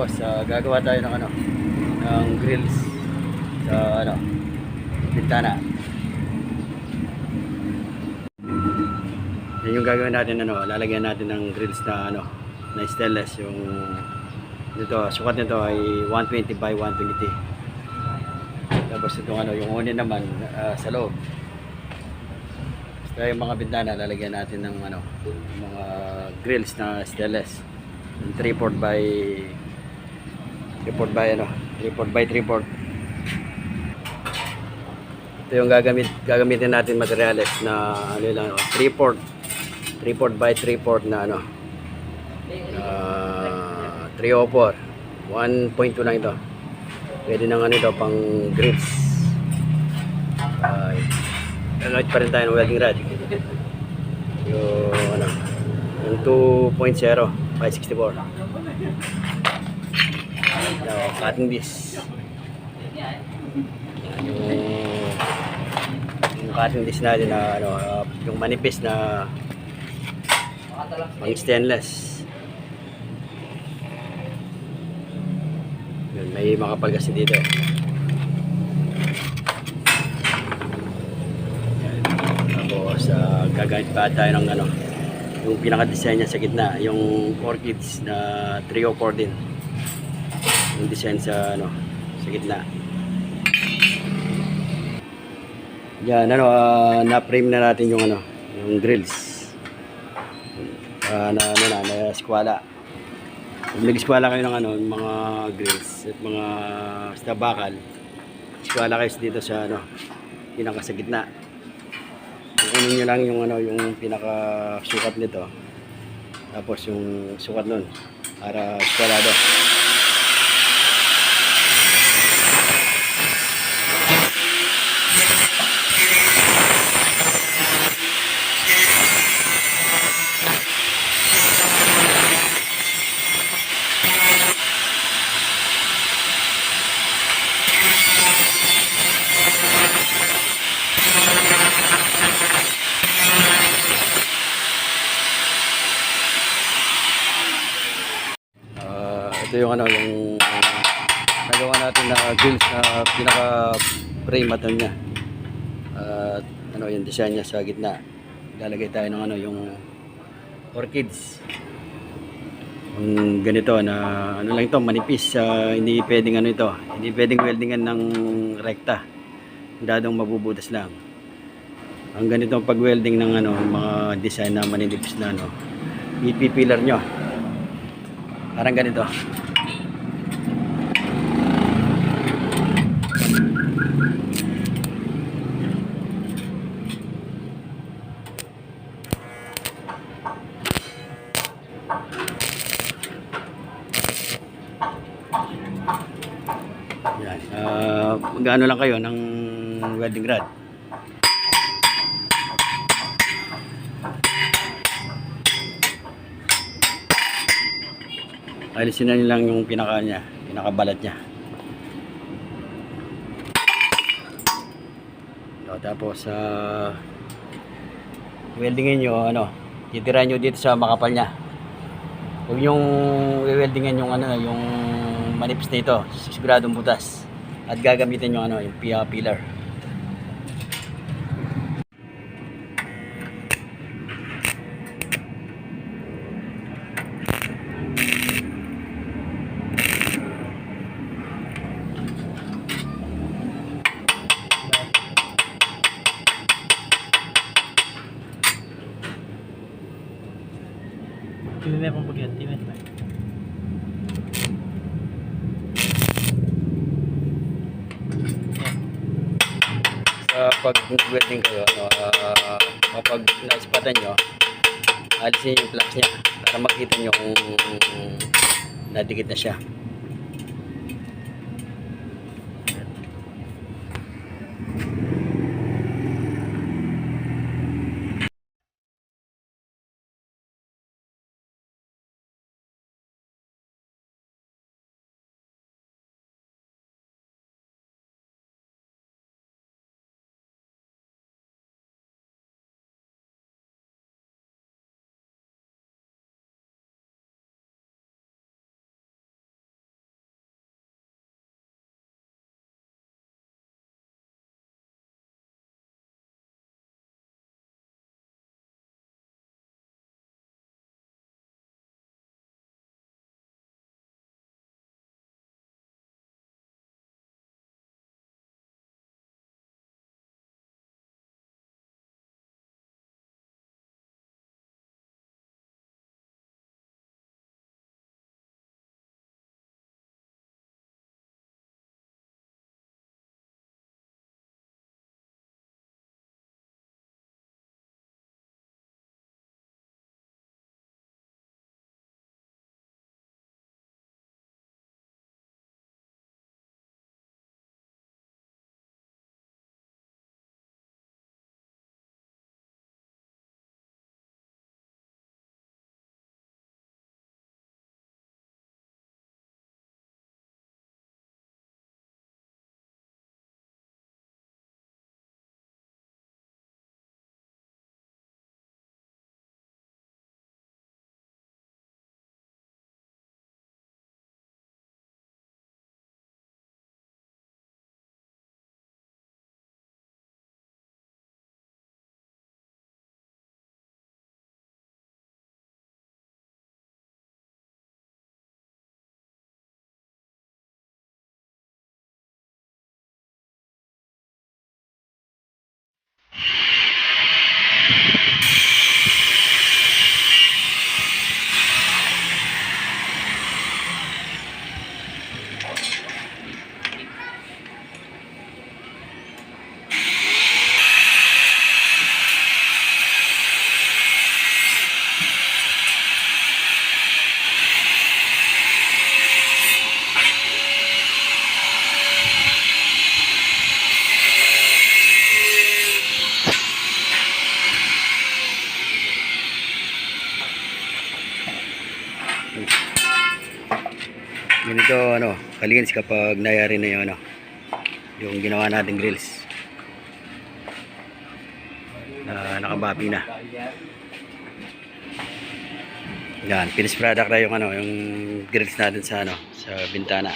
Tapos gagawa tayo ng ano, ng grills sa ano, bintana. Yan yung gagawin natin, ano, lalagyan natin ng grills na ano, na stainless. Yung dito, sukat nito ay 120 by 120. Tapos itong ano, yung unin naman sa loob. Basta yung mga bintana lalagyan natin ng ano, mga grills na stainless. 3/4 by 3/4 by ano, 3/4 by 3/4. Ito yung gagamitin natin materials na ano lang, 3/4 by 3/4 na ano, 304. 1.2 lang ito. Pwede nang ano ito pang grids. Gamit pa rin tayo ng welding rod. Yung ano, yung 2.0 564. Cutting disc. Yung cutting disc natin na ano, yung manipis na pang stainless. Yun, may makapal kasi dito. Tapos gagamit pa tayo ng ano, yung pinaka-design niya sa gitna, yung orchids na 304 din. Yung design sa ano, sa gitna. Yan, ano, na-frame na natin yung ano, yung grills. Na eskwala. Kung nag-eskwala kayo ng ano, mga grills at mga stabakal, eskwala kayo dito sa ano, pinaka sa gitna. Kunin nyo lang yung ano, yung pinaka sukat nito. Tapos yung sukat nun para eskwalado. Ito yung ano, yung nagawa natin na grills na pinaka frame at niya. Ano yung design niya sa gitna. Lalagay tayo ng ano, yung orchids. Yung ganito na ano lang ito, manipis, hindi pwedeng ano ito, hindi pwedeng weldingan ng rekta. Dadong mabubutas lang. Ang ganito pag welding ng ano, mga design na maninipis na ano, ipipilar nyo. Parang ganito. Yan. Mag-ano lang kayo ng welding rod. Alisin na lang yung pinaka niya, pinakabalat niya. Tapos weldingin nyo, ano, titirahin nyo dito sa makapal niya. Huwag yung weldingin yung ano, yung manipis na ito, siguradong butas. At gagamitin yung ano, yung pillar. Tiene un poquito, tiene. Pag welding kayo, ano, kapag naispatan nyo, alisin yung flux niya para makita nyo kung nadikit na siya. Ganito ano, kalinis kapag nayari na yung ano, yung ginawa nating grills. Na nakabapi na. Yan, finished product na yung ano, yung grills natin sa ano, sa bintana.